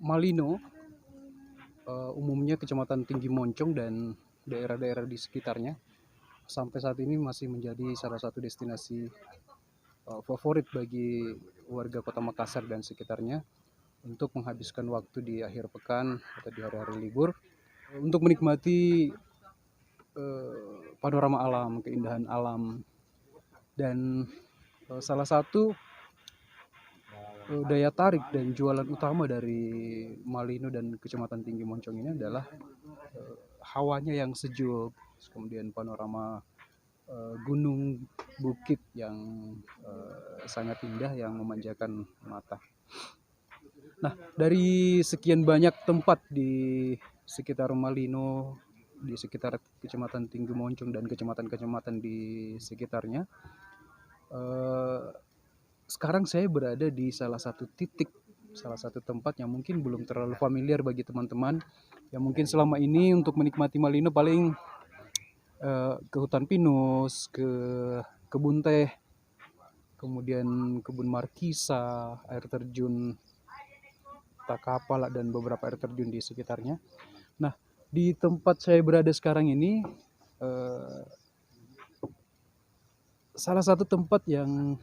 Malino, umumnya Kecamatan Tinggi Moncong dan daerah-daerah di sekitarnya, sampai saat ini masih menjadi salah satu destinasi favorit bagi warga Kota Makassar dan sekitarnya untuk menghabiskan waktu di akhir pekan atau di hari-hari libur untuk menikmati panorama alam, keindahan alam, dan salah satu daya tarik dan jualan utama dari Malino dan Kecamatan Tinggi Moncong ini adalah hawanya yang sejuk, kemudian panorama gunung, bukit yang sangat indah yang memanjakan mata. Nah, dari sekian banyak tempat di sekitar Malino, di sekitar Kecamatan Tinggi Moncong dan kecamatan-kecamatan di sekitarnya, sekarang saya berada di salah satu titik, salah satu tempat yang mungkin belum terlalu familiar bagi teman-teman yang mungkin selama ini untuk menikmati Malino paling ke hutan pinus, ke kebun teh, kemudian kebun markisa, air terjun Takapala dan beberapa air terjun di sekitarnya. Nah, di tempat saya berada sekarang ini salah satu tempat yang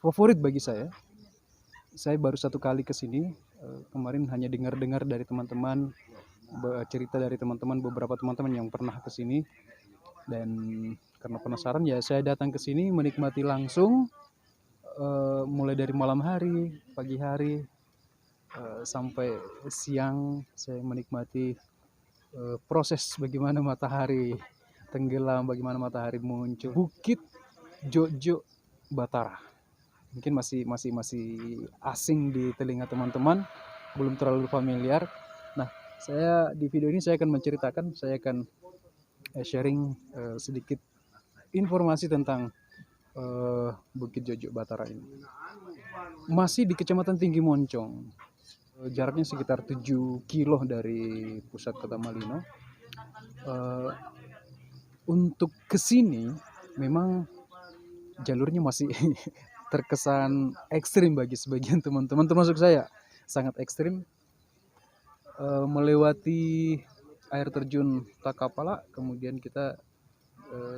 favorit bagi saya. Saya baru satu kali ke sini. Kemarin hanya dengar-dengar dari teman-teman, cerita dari teman-teman, beberapa teman-teman yang pernah ke sini, dan karena penasaran ya saya datang ke sini menikmati langsung, mulai dari malam hari, pagi hari, sampai siang saya menikmati proses bagaimana matahari tenggelam, bagaimana matahari muncul. Bukit Jojo Batara mungkin masih asing di telinga teman-teman, belum terlalu familiar. Nah, saya di video ini saya akan menceritakan, saya akan sharing sedikit informasi tentang Bukit Jojo Batara ini. Masih di Kecamatan Tinggi Moncong, jaraknya sekitar 7 kilo dari pusat kota Malino. Untuk kesini memang jalurnya masih terkesan ekstrim bagi sebagian teman-teman, termasuk saya, sangat ekstrim. Melewati air terjun Takapala, kemudian kita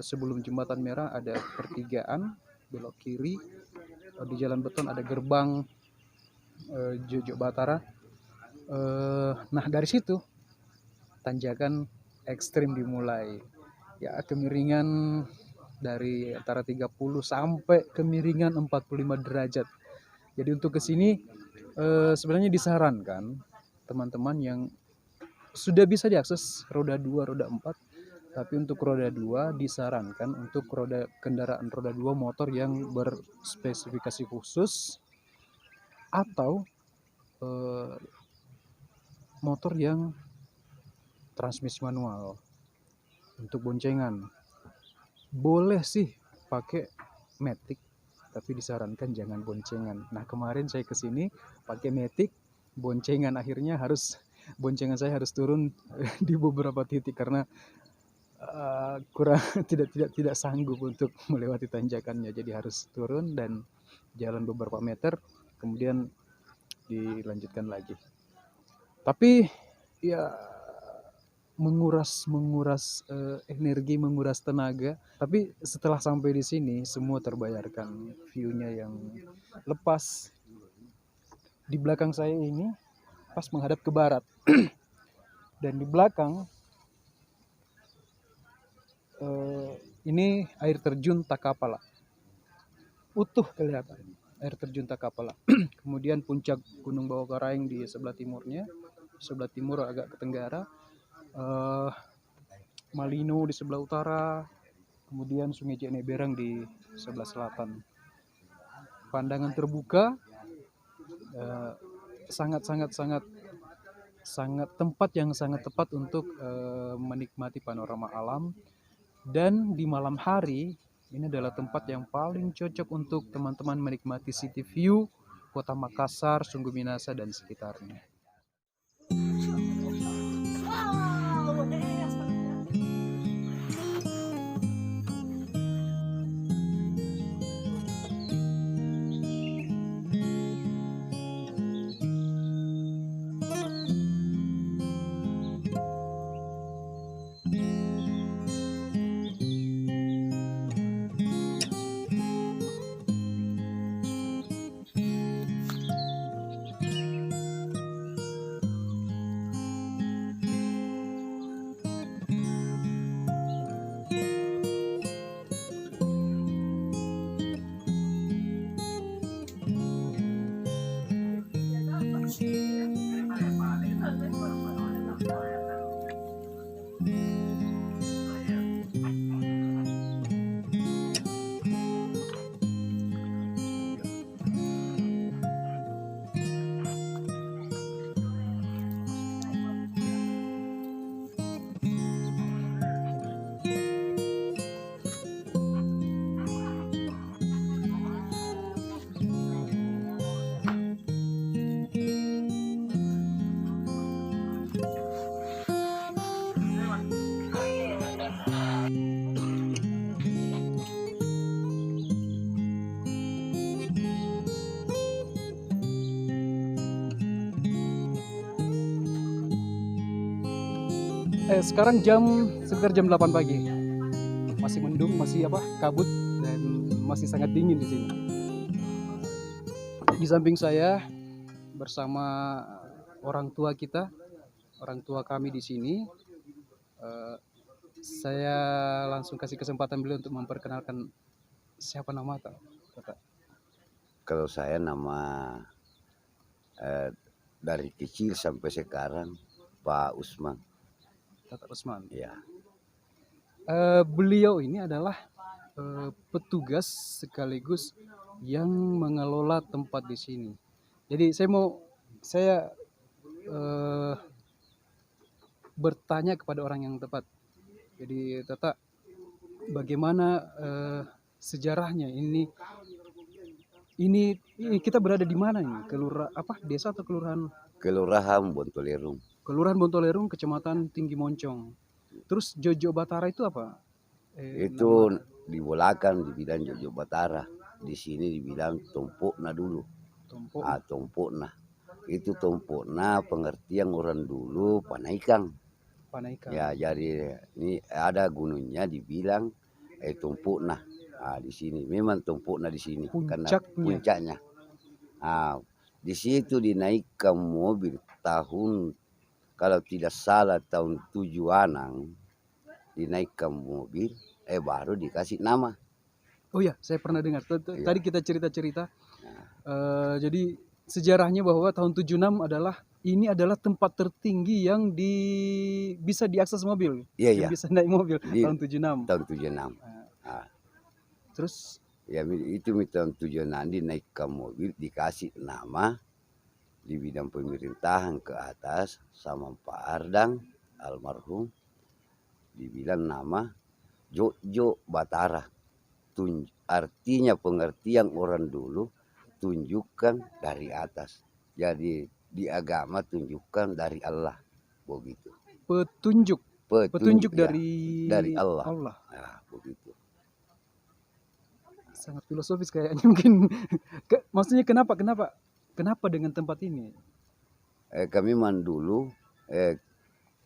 sebelum jembatan merah ada pertigaan, belok kiri, di jalan beton ada gerbang Jojo Batara. Nah, dari situ tanjakan ekstrim dimulai, ya kemiringan dari antara 30 sampai kemiringan 45 derajat. Jadi untuk kesini sebenarnya disarankan teman-teman yang sudah bisa diakses roda 2, roda 4, tapi untuk roda 2 disarankan untuk kendaraan roda 2 motor yang berspesifikasi khusus atau motor yang transmisi manual. Untuk boncengan boleh sih pakai Matic, tapi disarankan jangan boncengan. Nah, kemarin saya kesini pakai Matic, boncengan, akhirnya boncengan saya harus turun di beberapa titik karena kurang tidak sanggup untuk melewati tanjakannya, jadi harus turun dan jalan beberapa meter kemudian dilanjutkan lagi. Tapi ya menguras energi, menguras tenaga, tapi setelah sampai di sini semua terbayarkan. View-nya yang lepas. Di belakang saya ini pas menghadap ke barat dan di belakang ini air terjun Takapala, utuh kelihatan air terjun Takapala. Kemudian puncak Gunung Bawakaraeng di sebelah timurnya, sebelah timur agak ke tenggara, Malino di sebelah utara, kemudian Sungai Jeneberang di sebelah selatan. Pandangan terbuka, sangat tempat yang sangat tepat untuk menikmati panorama alam. Dan di malam hari ini adalah tempat yang paling cocok untuk teman-teman menikmati city view Kota Makassar, Sungguh Minasa dan sekitarnya. Sekarang sekitar jam 8 pagi. Masih mendung, masih kabut dan masih sangat dingin di sini. Di samping saya bersama orang tua kita, orang tua kami di sini. Eh, saya langsung kasih kesempatan beliau untuk memperkenalkan siapa nama Kakak. Kalau saya nama dari kecil sampai sekarang Pak Usman. Kakak Usman. Ya, Beliau ini adalah petugas sekaligus yang mengelola tempat di sini. Jadi saya eh, bertanya kepada orang yang tepat. Jadi Tata, bagaimana sejarahnya ini kita berada di mana ini? Desa atau kelurahan? Kelurahan Bontolerung. Kelurahan Bontolerung, Kecamatan Tinggi Moncong. Terus Jojo Batara itu apa? Itu di belakang dibilang Jojo Batara. Di sini dibilang Tompokna dulu. Tompok. Tompokna. Itu Tompokna pengertian orang dulu Panaikang. Panaikang. Ya, jadi ini ada gunungnya dibilang Tompokna. Di sini memang Tompokna di sini karena puncaknya. Di situ dinaikkan mobil tahun, kalau tidak salah tahun 7-an dinaikkan mobil, baru dikasih nama. Oh ya, saya pernah dengar. Tadi kita cerita-cerita. Jadi sejarahnya bahwa tahun 76 ini adalah tempat tertinggi yang bisa diakses mobil. Iya. Bisa naik mobil tahun 76. Tahun 76. Terus ya itu tahun 76 dinaikkan mobil, dikasih nama di bidang pemerintahan ke atas sama Pak Ardang almarhum, dibilang nama Jojo Batara. Artinya pengertian orang dulu tunjukkan dari atas. Jadi di agama tunjukkan dari Allah, begitu. Petunjuk dari Allah. Nah, begitu. Sangat filosofis kayaknya mungkin. Maksudnya kenapa dengan tempat ini? Kami dulu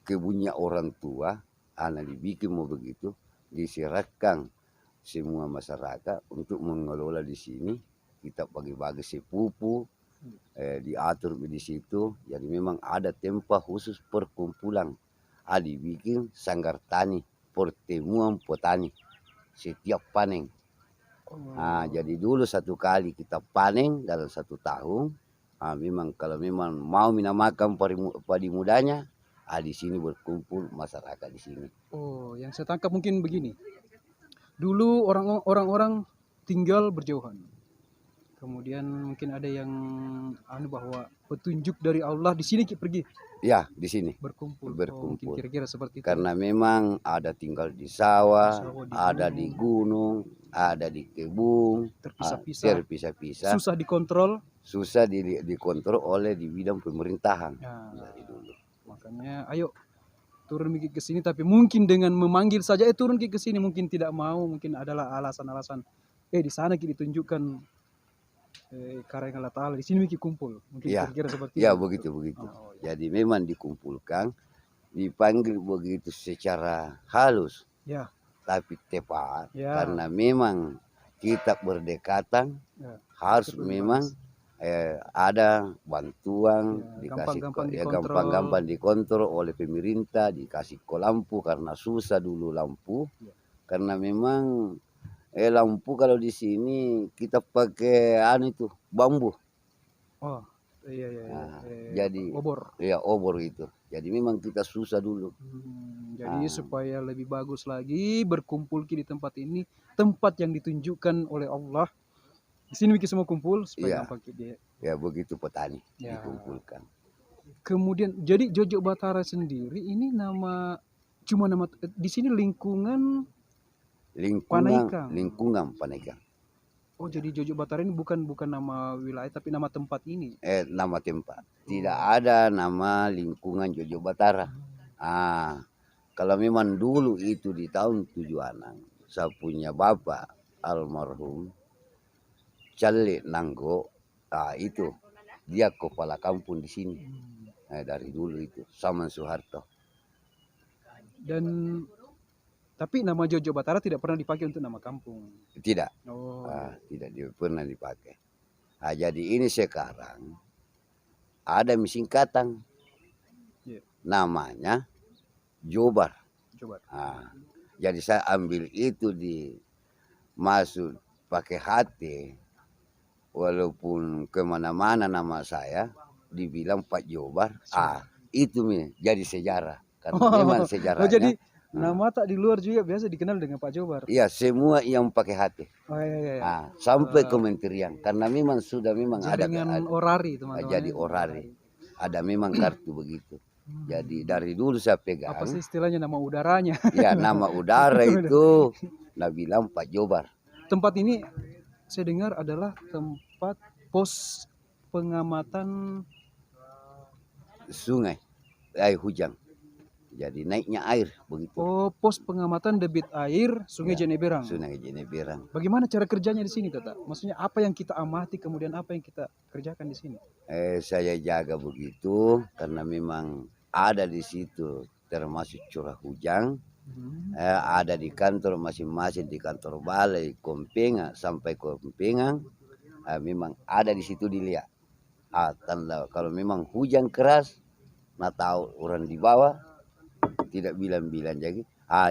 kebunnya orang tua, anak dibikin mau begitu, diserahkan semua masyarakat untuk mengelola di sini. Kita bagi-bagi sepupu, diatur di situ. Jadi memang ada tempat khusus perkumpulan. Dibikin sanggar tani, pertemuan petani setiap panen. Jadi dulu satu kali kita panen dalam 1 tahun. Memang kalau memang mau minamakan padi mudanya, di sini berkumpul masyarakat di sini. Oh, yang saya tangkap mungkin begini. Dulu orang-orang tinggal berjauhan. Kemudian mungkin ada yang bahwa petunjuk dari Allah di sini pergi. Ya, di sini berkumpul. Mungkin kira-kira seperti itu. Karena memang ada tinggal di sawah, ada di gunung, ada di kebun, terpisah-pisah. Susah dikontrol. Susah dikontrol oleh di bidang pemerintahan. Dari dulu. Makanya ayo turun ke sini, tapi mungkin dengan memanggil saja turun ke sini mungkin tidak mau, mungkin adalah alasan-alasan di sana kita ditunjukkan karya Allah Ta'ala, di sini kita kumpul. Mungkin kira-kira seperti itu. Begitu. Jadi memang dikumpulkan, dipanggil begitu secara halus. Tapi tepat. Karena memang kita berdekatan, harus memang ada bantuan, gampang-gampang dikontrol oleh pemerintah, dikasih lampu karena susah dulu lampu. Karena memang lampu kalau di sini kita pakai itu bambu. Jadi obor itu. Jadi memang kita susah dulu. Jadi supaya lebih bagus lagi berkumpul di tempat ini, tempat yang ditunjukkan oleh Allah. Di sini kita semua kumpul supaya gampang dia. Ya begitu petani dikumpulkan. Kemudian jadi Jojo Batara sendiri ini cuma nama di sini lingkungan Panaikang. Oh, jadi Jojo Batara ini bukan nama wilayah tapi nama tempat ini. Nama tempat. Tidak ada nama lingkungan Jojo Batara. Kalau memang dulu itu di tahun 7-an, saya punya bapak almarhum Calle Nanggo, itu dia kepala kampung di sini. Dari dulu itu Saman Soeharto. Dan tapi nama Jojo Batara tidak pernah dipakai untuk nama kampung. Tidak, Oh, tidak pernah dipakai. Jadi ini sekarang ada mesin katang, iya. namanya Jobar. Coba. Jadi saya ambil itu masuk pakai hati, walaupun kemana-mana nama saya dibilang Pak Jobar. Itu jadi sejarah karena memang Oh, sejarahnya. jadi nama tak di luar juga biasa dikenal dengan Pak Jobar. Iya, semua yang pakai hati. Oh iya. Sampai kementerian karena memang sudah memang Jaringan ada orari teman-teman. jadi orari. Ada memang kartu begitu. Jadi dari dulu saya pegang. Apa sih istilahnya nama udaranya? Ya, nama udara itu nah bilang Pak Jobar. Tempat ini saya dengar adalah tempat pos pengamatan Sungai, air hujan. Jadi naiknya air begitu. Oh, pos pengamatan debit air Sungai Ya, Jeneberang. Sungai Jeneberang. Bagaimana cara kerjanya di sini, Tata? Maksudnya apa yang kita amati kemudian apa yang kita kerjakan di sini? Saya jaga begitu karena memang ada di situ termasuk curah hujan. Ada di kantor masing-masing, di kantor balai, Kompenga sampai Kompengan, memang ada di situ dilihat. Tanda kalau memang hujan keras, nah tahu orang di bawah tidak bilang-bilang jadi.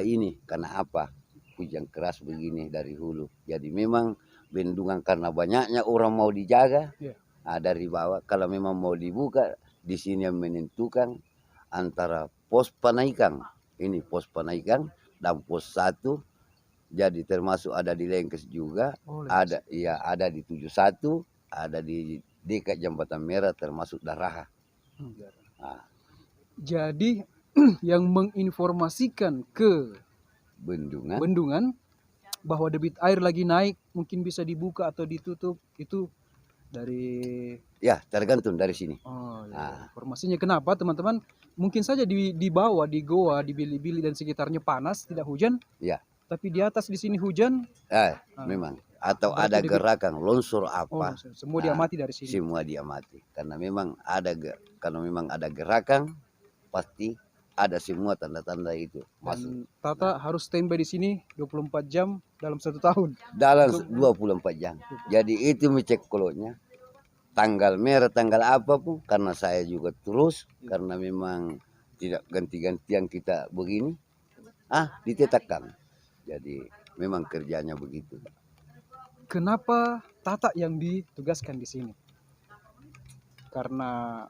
Ini karena apa? Hujan keras begini dari hulu. Jadi memang bendungan karena banyaknya orang mau dijaga. Dari bawah kalau memang mau dibuka, di sini yang menentukan antara pos penaikan. Ini pos penaikan dan pos 1. Jadi termasuk ada di Lengkes juga. Ada di 71, ada di dekat Jembatan Merah termasuk Daraha. Jadi yang menginformasikan ke bendungan bahwa debit air lagi naik, mungkin bisa dibuka atau ditutup, itu dari tergantung dari sini. Informasinya kenapa teman-teman? Mungkin saja di bawah, di goa, di Bili-Bili dan sekitarnya panas, tidak hujan. Tapi di atas di sini hujan. Memang. Atau ada gerakan longsor apa. Semua diamati dari sini. Semua diamati. Karena memang kalau memang ada gerakan, pasti ada semua tanda-tanda itu masuk. Tata harus standby di sini 24 jam dalam 1 tahun. Dalam 24 jam. Jadi itu cek kolotnya. Tanggal merah, tanggal apapun, karena saya juga terus, karena memang tidak ganti-gantian kita begini, ditetapkan. Jadi memang kerjanya begitu. Kenapa Tata yang ditugaskan di sini? Karena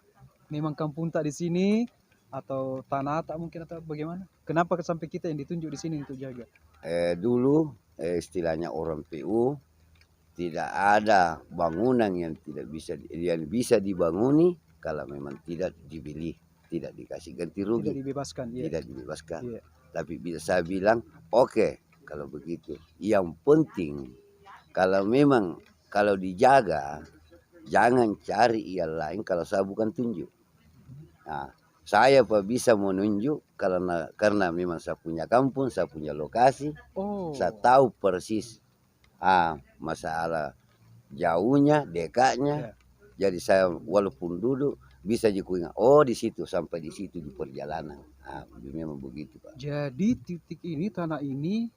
memang kampung tak di sini atau tanah tak mungkin atau bagaimana? Kenapa sampai kita yang ditunjuk di sini untuk jaga? Dulu istilahnya orang PU tidak ada bangunan yang bisa dibanguni kalau memang tidak dibeli, tidak dikasih ganti rugi, tidak dibebaskan. Tidak dibebaskan. Tapi bisa saya bilang, oke, kalau begitu. Yang penting kalau dijaga, jangan cari yang lain kalau saya bukan tunjuk. Saya bisa menunjuk karena memang saya punya kampung, saya punya lokasi, saya tahu persis masalah jauhnya, dekatnya. Jadi saya walaupun duduk bisa dikuingat, di situ sampai di situ di perjalanan. Memang begitu, Pak. Jadi titik ini, tanah ini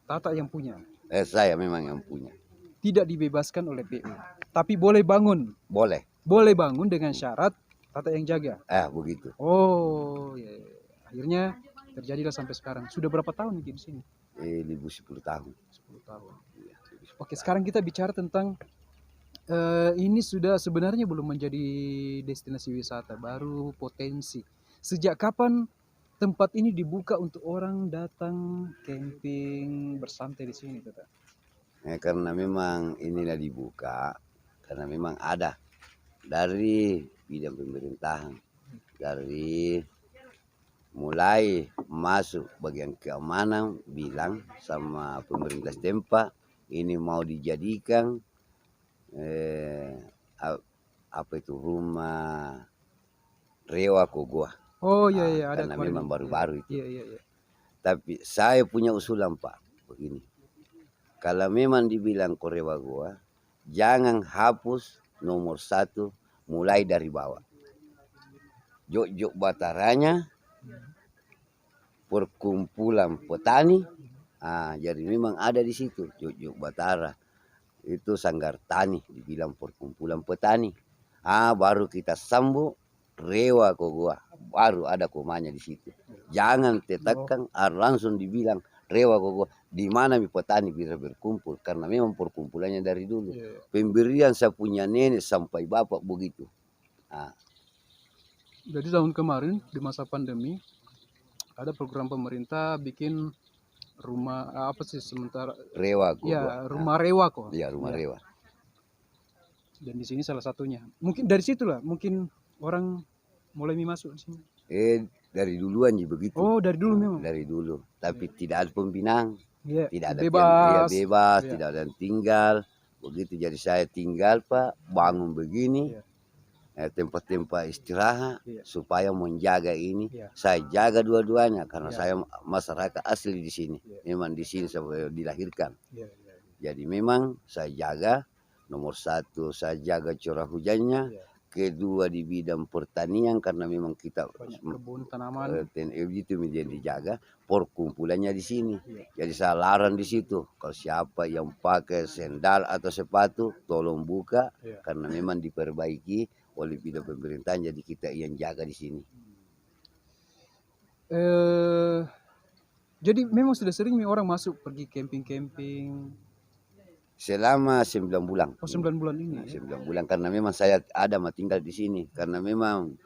Tata yang punya. Saya memang yang punya. Tidak dibebaskan oleh PU, tapi boleh bangun. Boleh bangun dengan syarat Tata yang jaga. Begitu. Akhirnya terjadilah sampai sekarang. Sudah berapa tahun di sini? Lebih 10 tahun. 10 tahun. Oke, sekarang kita bicara tentang ini sudah sebenarnya belum menjadi destinasi wisata, baru potensi. Sejak kapan tempat ini dibuka untuk orang datang camping bersantai di sini, Tata? Karena memang inilah dibuka, karena memang ada dari bidang pemerintahan, dari mulai masuk bagian keamanan bilang sama pemerintah setempat ini mau dijadikan apa itu rumah Rewa Kogoa. Ada karena memang baru-baru itu. Iya. Tapi saya punya usulan, Pak, begini. Kalau memang dibilang Korewa Goa, jangan hapus nomor 1 mulai dari bawah. Jok-jok Bataranya perkumpulan petani. Jadi memang ada di situ Juk Batara. Itu Sanggar Tani dibilang perkumpulan petani. Baru kita sambut Rewa Kogoa. Baru ada komanya di situ. Jangan tetakkan langsung dibilang Rewa Kogoa. Di mana petani bisa berkumpul karena memang perkumpulannya dari dulu. Pemberian saya punya nenek sampai bapak begitu. Jadi tahun kemarin di masa pandemi ada program pemerintah bikin rumah apa sih sementara Rewa Kogoa. ya rumah Rewa kok. Iya, rumah Rewa. Dan di sini salah satunya. Mungkin dari situlah mungkin orang mulai masuk di sini. Dari duluan sih begitu. Oh, dari dulu memang. Dari dulu. Tapi tidak ada pembinaan. Tidak ada bebas, bebas, tidak ada yang tinggal. Begitu jadi saya tinggal Pak, bangun begini. Tempat-tempat istirahat supaya menjaga ini. Saya jaga dua-duanya karena saya masyarakat asli di sini. Memang di sini saya dilahirkan. Jadi memang saya jaga. Nomor satu saya jaga curah hujannya. Kedua di bidang pertanian karena memang kita kebun tanaman itu menjadi dijaga. Perkumpulannya di sini. Jadi saya larang di situ. Kalau siapa yang pakai sendal atau sepatu, tolong buka karena memang diperbaiki oleh bidang pemerintahan. Jadi kita yang jaga di sini. Jadi memang sudah sering orang masuk pergi camping-camping. Selama 9 bulan. Oh, 9 bulan ini. 9 bulan karena memang saya ada tinggal di sini. Karena memang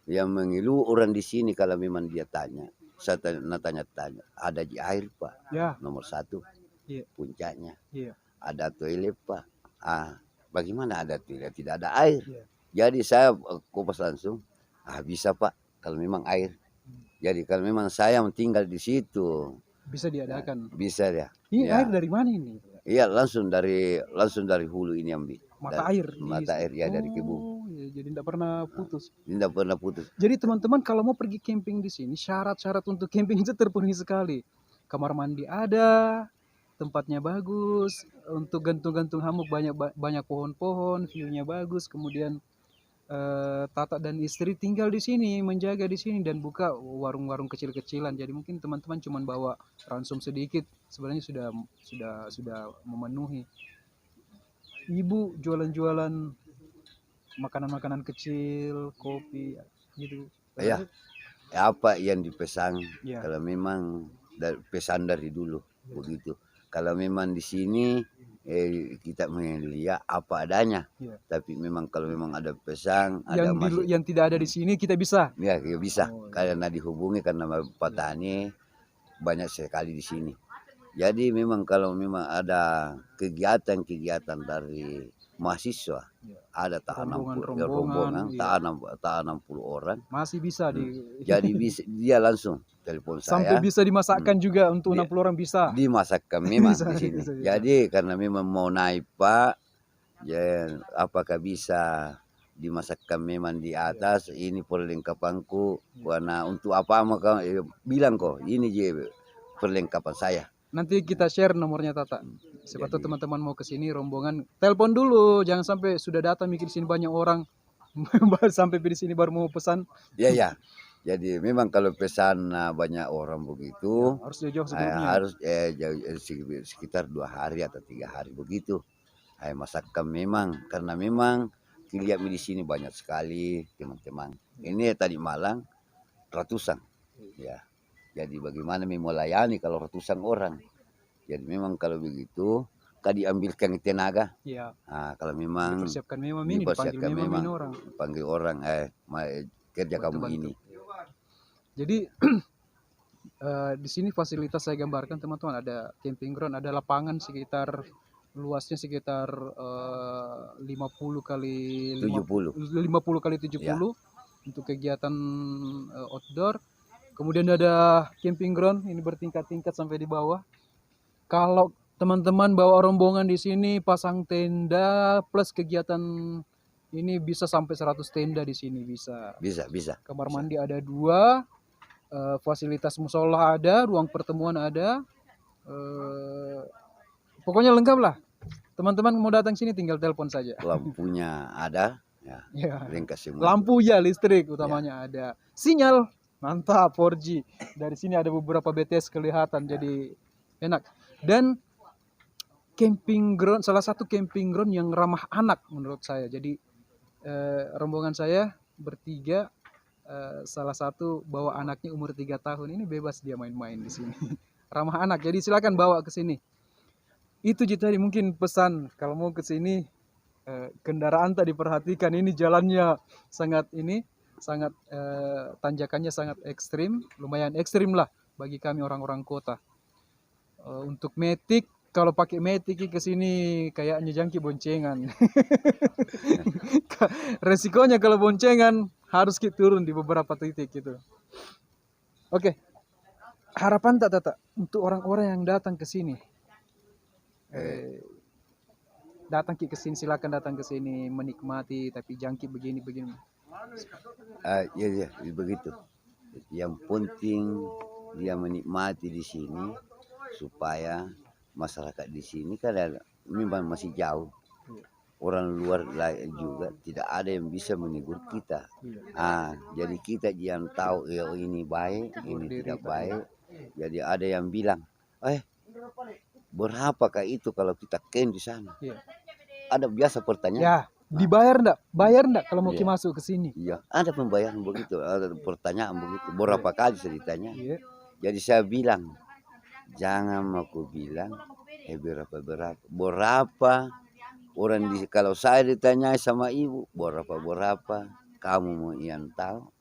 yang mengeluh orang di sini kalau memang dia tanya. Saya tanya, ada di air Pak. Nomor satu. Puncaknya. Ada toilet Pak. Bagaimana ada toilet? Tidak ada air. Jadi saya kupas langsung. Bisa Pak kalau memang air. Jadi kalau memang saya tinggal di situ. Bisa diadakan. Bisa ya. Ini air dari mana ini? Iya langsung dari hulu ini ambil. Mata air ya dari kebun. Jadi tidak pernah putus. Tidak pernah putus. Jadi teman-teman kalau mau pergi camping di sini syarat-syarat untuk camping itu terpenuhi sekali. Kamar mandi ada, tempatnya bagus, untuk gantung-gantung hammock banyak pohon-pohon, view-nya bagus, kemudian Tata dan istri tinggal di sini, menjaga di sini dan buka warung-warung kecil-kecilan. Jadi mungkin teman-teman cuma bawa ransum sedikit, sebenarnya sudah memenuhi. Ibu jualan-jualan makanan-makanan kecil, kopi gitu. Ya, apa yang dipesan kalau memang pesan dari dulu begitu. Kalau memang di sini kita melihat apa adanya. Tapi memang kalau memang ada pesan, yang tidak ada di sini kita bisa. Ya, bisa. Karena dihubungi karena petani banyak sekali di sini. Jadi memang kalau memang ada kegiatan-kegiatan dari mahasiswa, ada rombongan, tak 60 orang. Masih bisa Jadi dia langsung telepon saya. Sampai bisa dimasakkan juga untuk 60 orang bisa. Dimasakkan memang di sini. Jadi karena memang mau naik Pak, ya, apakah bisa dimasakkan memang di atas? Ini perlengkapanku. Karena untuk apa maka bilang kok ini je perlengkapan saya. Nanti kita share nomornya Tata. Siapa tahu teman-teman mau ke sini rombongan, telepon dulu, jangan sampai sudah datang mikir di sini banyak orang. Sampai di sini baru mau pesan. Ya. Jadi memang kalau pesan banyak orang begitu harus jauh sebelumnya. Harus sekitar 2 hari atau 3 hari begitu. Masakkan memang karena memang lihat di sini banyak sekali teman-teman. Ini tadi malam ratusan. Ya. Jadi bagaimana melayani kalau ratusan orang. Jadi memang kalau begitu diambilkan tenaga. Kalau memang dipersiapkan memang orang. Panggil orang kerja kamu ini. Jadi di sini fasilitas saya gambarkan teman-teman, ada camping ground, ada lapangan luasnya sekitar 50 kali 70 untuk kegiatan outdoor. Kemudian ada camping ground ini bertingkat-tingkat sampai di bawah. Kalau teman-teman bawa rombongan di sini pasang tenda plus kegiatan ini bisa sampai 100 tenda di sini bisa. Bisa. Kamar mandi ada 2, fasilitas musola ada, ruang pertemuan ada. Pokoknya lengkap lah. Teman-teman mau datang sini tinggal telepon saja. Lampunya ada, lengkap semua. Lampu listrik utamanya ada. Sinyal Mantap 4G. Dari sini ada beberapa BTS kelihatan, jadi enak. Dan camping ground, salah satu camping ground yang ramah anak menurut saya. Jadi rombongan saya bertiga, salah satu bawa anaknya umur 3 tahun. Ini bebas dia main-main di sini. Ramah anak. Jadi silakan bawa ke sini. Itu jadi mungkin pesan kalau mau ke sini, kendaraan tak diperhatikan. Ini jalannya sangat tanjakannya sangat ekstrim, lumayan ekstrim lah bagi kami orang-orang kota. Untuk metik, kalau pakai metik ke sini kayaknya jangki boncengan. Resikonya kalau boncengan harus kita turun di beberapa titik gitu. Oke. Harapan tak Tata untuk orang-orang yang datang ke sini. Datang ke sini, silakan datang ke sini menikmati, tapi jangki begini. Ya begitu. Yang penting dia menikmati di sini supaya masyarakat di sini kan memang masih jauh. Orang luar juga tidak ada yang bisa menegur kita. Jadi kita yang tahu ini baik, ini tidak baik. Jadi ada yang bilang, berapakah itu kalau kita ken di sana? Ada biasa pertanyaan. Ya, dibayar enggak? Bayar enggak kalau mau masuk ke sini? Iya, ada pembayaran begitu, ada pertanyaan begitu. Berapa kali saya ditanya. Jadi saya bilang, jangan aku bilang berapa orang kalau saya ditanya sama ibu berapa kamu mau yang tahu.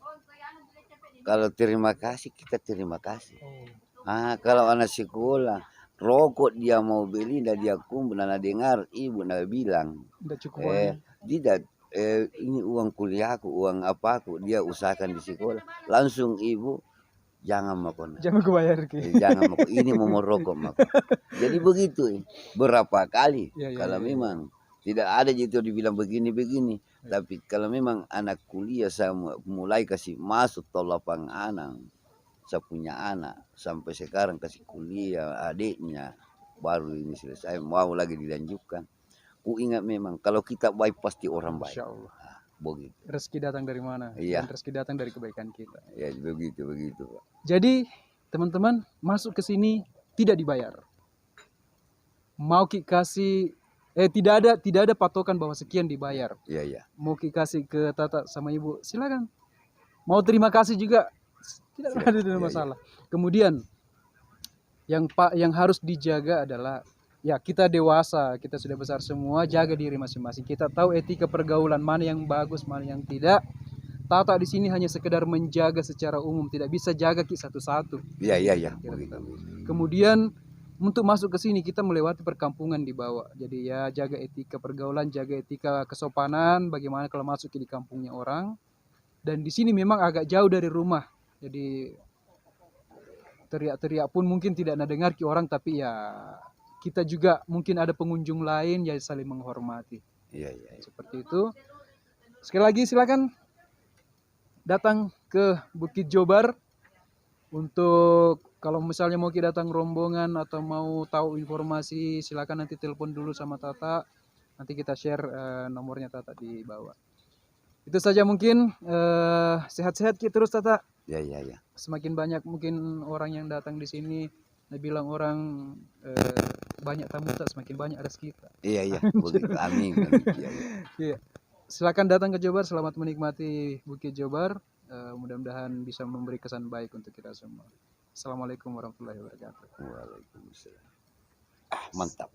Kalau terima kasih kita terima kasih. Kalau anak sekolah rokok dia mau beli dan dia kumpul dan dengar ibu nak bilang tidak, ini uang kuliahku, uang apaku, dia usahakan di sekolah, langsung ibu jangan makan, jangan bayar jangan makan, ini mau merokok makan. Jadi begitu berapa kali kalau memang tidak ada gitu dibilang begini. Tapi kalau memang anak kuliah saya mulai kasih masuk tolapang anak, saya punya anak sampai sekarang kasih kuliah adiknya baru ini selesai mau lagi dilanjutkan. Ku ingat memang kalau kita baik pasti orang baik. Insya Allah. Begitu. Rezeki datang dari mana? Dan rezeki datang dari kebaikan kita. Ya begitu. Jadi teman-teman masuk ke sini tidak dibayar. Mau kasih tidak ada patokan bahwa sekian dibayar. Iya. Mau kasih ke Tata sama Ibu silakan. Mau terima kasih juga tidak ada masalah. Kemudian yang harus dijaga adalah kita dewasa, kita sudah besar semua, jaga diri masing-masing. Kita tahu etika pergaulan mana yang bagus, mana yang tidak. Tata di sini hanya sekedar menjaga secara umum, tidak bisa jaga satu-satu. Iya. Kemudian untuk masuk ke sini kita melewati perkampungan di bawah. Jadi jaga etika pergaulan, jaga etika kesopanan, bagaimana kalau masuk di kampungnya orang. Dan di sini memang agak jauh dari rumah. Jadi teriak-teriak pun mungkin tidak dengar ke orang, tapi kita juga mungkin ada pengunjung lain yang saling menghormati. Iya. Seperti itu. Sekali lagi silakan datang ke Bukit Jobar. Untuk kalau misalnya mau datang rombongan atau mau tahu informasi, silakan nanti telepon dulu sama Tata. Nanti kita share nomornya Tata di bawah. Itu saja mungkin. Sehat-sehat kita terus Tata. Iya. Semakin banyak mungkin orang yang datang di sini. Bilang orang banyak tamu tak semakin banyak rezeki kita. Iya. Begitu. Amin. Iya. Silakan datang ke Jobar. Selamat menikmati Bukit Jobar. Mudah-mudahan bisa memberi kesan baik untuk kita semua. Assalamualaikum warahmatullahi wabarakatuh. Waalaikumsalam. Mantap.